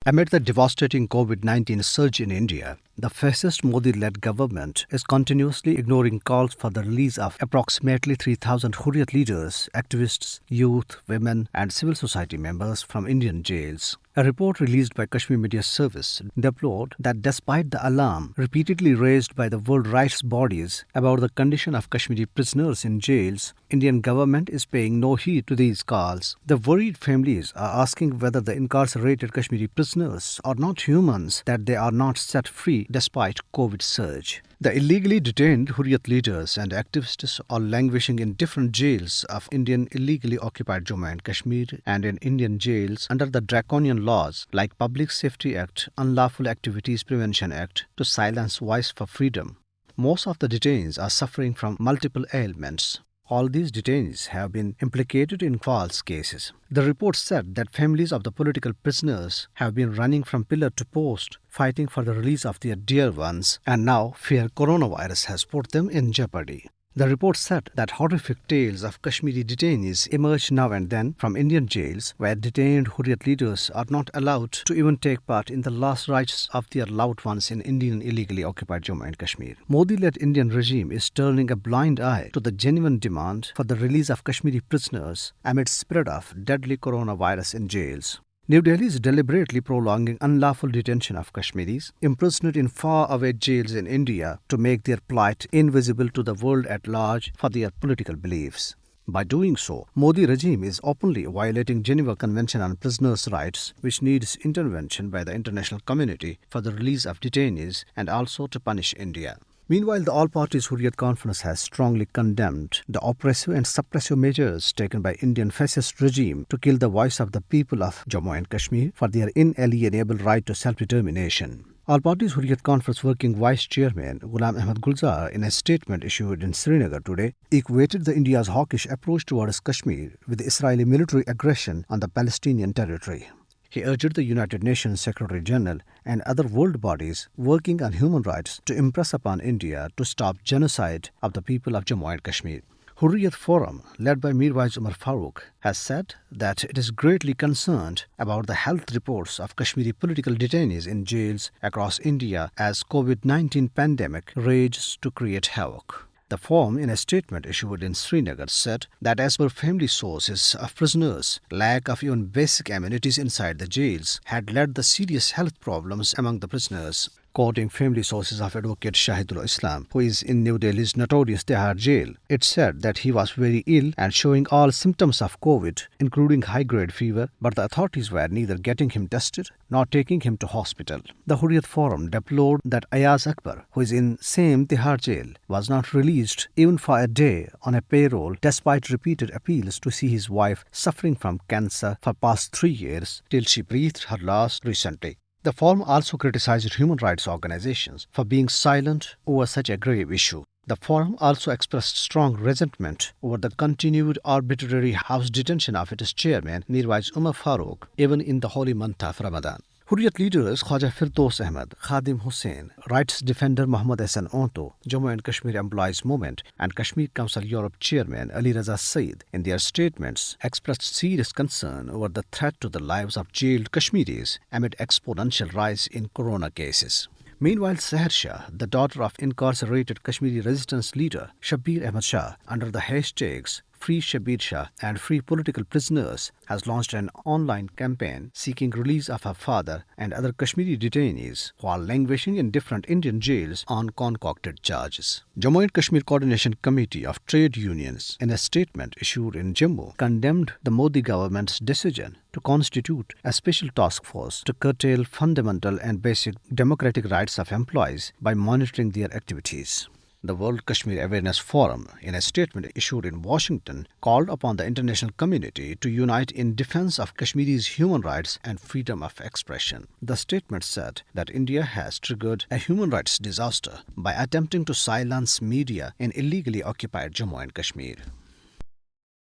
Amid the devastating COVID-19 surge in India, the fascist Modi-led government is continuously ignoring calls for the release of approximately 3,000 Hurriyat leaders, activists, youth, women and civil society members from Indian jails. A report released by Kashmir Media Service deplored that despite the alarm repeatedly raised by the world rights bodies about the condition of Kashmiri prisoners in jails, Indian government is paying no heed to these calls. The worried families are asking whether the incarcerated Kashmiri prisoners are not humans, that they are not set free despite COVID surge. The illegally detained Hurriyat leaders and activists are languishing in different jails of Indian illegally occupied Jammu and Kashmir and in Indian jails under the draconian laws like Public Safety Act, Unlawful Activities Prevention Act to silence voice for freedom. Most of the detainees are suffering from multiple ailments. All these detainees have been implicated in false cases. The report said that families of the political prisoners have been running from pillar to post, fighting for the release of their dear ones, and now fear coronavirus has put them in jeopardy. The report said that horrific tales of Kashmiri detainees emerge now and then from Indian jails, where detained Hurriyat leaders are not allowed to even take part in the last rites of their loved ones in Indian illegally occupied Jammu and Kashmir. Modi-led Indian regime is turning a blind eye to the genuine demand for the release of Kashmiri prisoners amid spread of deadly coronavirus in jails. New Delhi is deliberately prolonging unlawful detention of Kashmiris imprisoned in faraway jails in India to make their plight invisible to the world at large for their political beliefs. By doing so, Modi regime is openly violating Geneva Convention on Prisoners' Rights, which needs intervention by the international community for the release of detainees and also to punish India. Meanwhile, the All-Parties Hurriyat Conference has strongly condemned the oppressive and suppressive measures taken by Indian fascist regime to kill the voice of the people of Jammu and Kashmir for their inalienable right to self-determination. All-Parties Hurriyat Conference Working Vice Chairman Ghulam Ahmad Gulzar, in a statement issued in Srinagar today, equated the India's hawkish approach towards Kashmir with the Israeli military aggression on the Palestinian territory. He urged the United Nations Secretary General and other world bodies working on human rights to impress upon India to stop genocide of the people of Jammu and Kashmir. Hurriyat Forum, led by Mirwais Umar Farooq, has said that it is greatly concerned about the health reports of Kashmiri political detainees in jails across India as COVID-19 pandemic rages to create havoc. The forum, in a statement issued in Srinagar, said that as per family sources of prisoners, lack of even basic amenities inside the jails had led to serious health problems among the prisoners. Quoting family sources of Advocate Shahidul Islam, who is in New Delhi's notorious Tihar jail, it said that he was very ill and showing all symptoms of COVID, including high-grade fever, but the authorities were neither getting him tested nor taking him to hospital. The Hurriyat Forum deplored that Ayaz Akbar, who is in same Tihar jail, was not released even for a day on a payroll despite repeated appeals to see his wife suffering from cancer for past 3 years till she breathed her last recently. The forum also criticized human rights organizations for being silent over such a grave issue. The forum also expressed strong resentment over the continued arbitrary house detention of its chairman, Mirwais Umar Farooq, even in the holy month of Ramadan. Hurriyat leaders Khwaja Firdaus Ahmed, Khadim Hussain, rights defender Mohammad Hassan Onto, Jammu and Kashmir Employees Movement and Kashmir Council Europe chairman Ali Raza Saeed, in their statements expressed serious concern over the threat to the lives of jailed Kashmiris amid exponential rise in corona cases. Meanwhile, Seher Shah, the daughter of incarcerated Kashmiri resistance leader Shabbir Ahmad Shah, under the hashtags Free Shabbir Shah and Free Political Prisoners, has launched an online campaign seeking release of her father and other Kashmiri detainees who are languishing in different Indian jails on concocted charges. Jammu and Kashmir Coordination Committee of Trade Unions, in a statement issued in Jammu, condemned the Modi government's decision to constitute a special task force to curtail fundamental and basic democratic rights of employees by monitoring their activities. The World Kashmir Awareness Forum, in a statement issued in Washington, called upon the international community to unite in defense of Kashmiri's human rights and freedom of expression. The statement said that India has triggered a human rights disaster by attempting to silence media in illegally occupied Jammu and Kashmir.